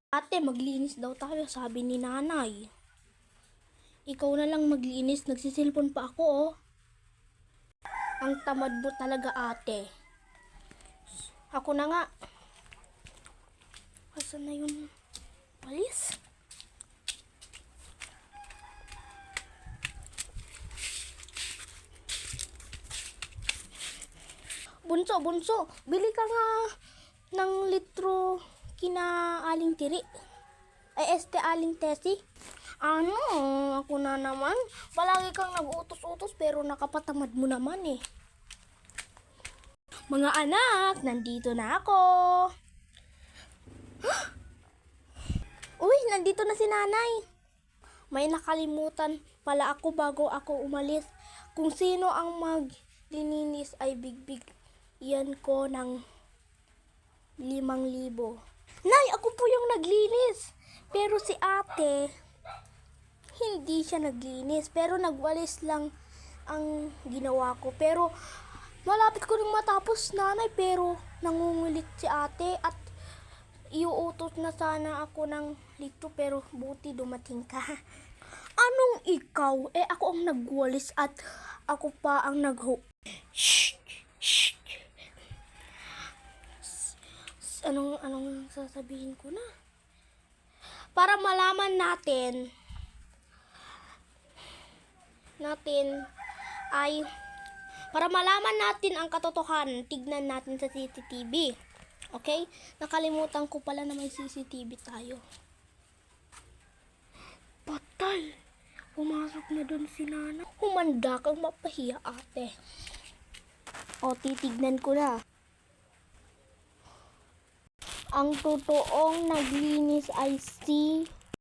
Ate, maglinis daw tayo, sabi ni nanay. Ikaw na lang maglinis, nagsisilpon pa ako, oh. Ang tamad mo talaga, ate. Ako na nga. Asan na yung walis? Bunso, bili ka nga ng litro kina Aling Tiri. Aling Tesi. Ano, ako na naman. Palagi kang nag-utos-utos pero nakapatamad mo naman eh. Mga anak, nandito na ako. Uy, nandito na si nanay. May nakalimutan pala ako bago ako umalis. Kung sino ang maglilinis ay bigbig yan ko ng 5,000. Nay, ako po yung naglinis. Pero si ate, hindi siya naglinis. Pero nagwalis lang ang ginawa ko. Pero malapit ko nang matapos, nanay. Pero nangungulit si ate at iuutos na sana ako ng litro. Pero buti dumating ka. Anong ikaw? Ako ang nagwalis at ako pa ang Shh! Shh! Anong sasabihin ko na? Para malaman natin ang katotohanan, tignan natin sa CCTV. Okay? Nakalimutan ko pala na may CCTV tayo. Patay! Pumasok na doon si Nana. Humanda kang mapahiya, ate. O, titignan ko na. Ang totoong naglinis ay si